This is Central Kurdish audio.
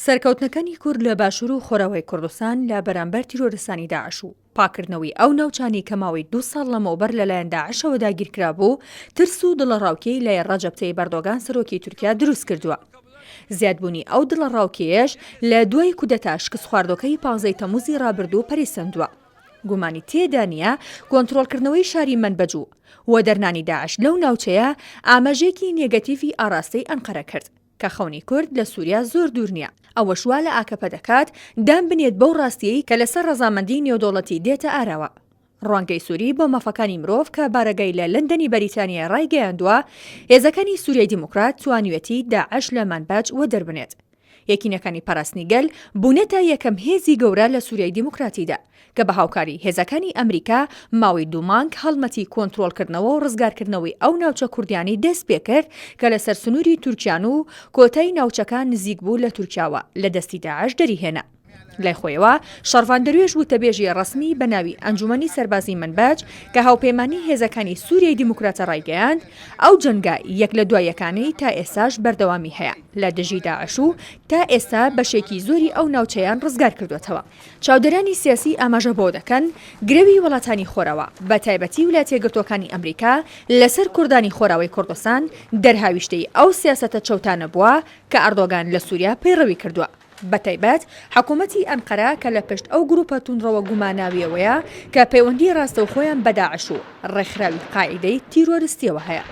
سەرکەوتنەکانی کورد لە باشوور و خۆرەوەی کوردستان لە بەرامبەر تیرۆریستانی داعش و پاکردنەوەی ئەو ناوچانی کە ماوەی 2 ساڵ لەمەوبەر لەلایەن داعشەوە داگیرکرا بوو، ترس و دڵەڕاوکێی لە ڕەجەب تەیب ئەردۆغان سەرۆکی تورکیا دروست کردووە. زیادبوونی ئەو دڵەڕاوکێیەش لە دوای کودەتا شکست خواردۆکەی 15 تەمووزی ڕابردوو پەریسەندووە. گومانی تێدا نییە کۆنتڕۆڵکردنەوەی شاری منبەجوو و دەرنانی داعش لەو ناوچەیە ئاماژێکی نێگەتیڤی ئاراستەی ئەنقەرە کرد کە خەونی کورد لە سووریا زۆر دوور نییە. ئەوە شوا لە ئاکەپە دەکات دام بنێت بەو ڕاستیەی کە لەسەر ڕەزامەندی نێودەوڵەتی دێتە ئاراوە. ڕوانگەی سووری بۆ مەفەکانی مرۆڤ کە بارەگەی لە لەندەنی بەریتانیا ڕایگەیاندووە هێزەکانی سووریای دیموکرات توانیوەتی داعش لە مانبەج وە دەربنێت. یەکینەکانی پاراستنیگەل بوونەتە یەکەم هێزی گەورە لە سووریای دیموکراتیدا کە بە هاوکاری هێزەکانی ئەمریکا ماوەی 2 مانگ هەڵمەتی کۆنتڕۆڵکردنەوە و ڕزگارکردنەوەی ئەو ناوچە کوردیانی دەست پێ کرد کە لەسەر سنووری تورکیان و کۆتای ناوچەکان نزیک بوو لە تورکیاوە لە دەستی داعش دەریهێنا. لای خۆیەوە شەڕڤاندەروێژ وتەبێژی ڕسمی بە ناوی ئەنجومەنی سەربازی منبەج کە هاوپەیمانی هێزەکانی سووریای دیموکراتە ڕایگەیاند ئەو جەنگە یەک لە دوایەکانەی تا ئێستاش بەردەوامی هەیە لە دژی داعش و تا ئێستا بەشێکی زۆری ئەو ناوچەیان ڕزگار کردوێتەوە. چاودەرانی سیاسی ئاماژە بۆ دەکەن گرەوی وڵاتانی خۆرەوە بە تایبەتی ویلایەتە یەکگرتووەکانی ئەمریکا لەسەر کوردانی خۆراوی کوردستان دەرهاویشتەی ئەو سیاسەتە چەوتانە بووە کە ئەردۆغان لە سووریا پەیڕەوی کردووە. بەتایبەت حکوومەتی ئەنقەرە کە لە پشت ئەو گروپە توندڕەوە گوماناویەوەیە کە پەیوەندی ڕاستەوخۆیان بە داعش و ڕێکخراوی قاعیدەی تیرۆریستیەوە هەیە.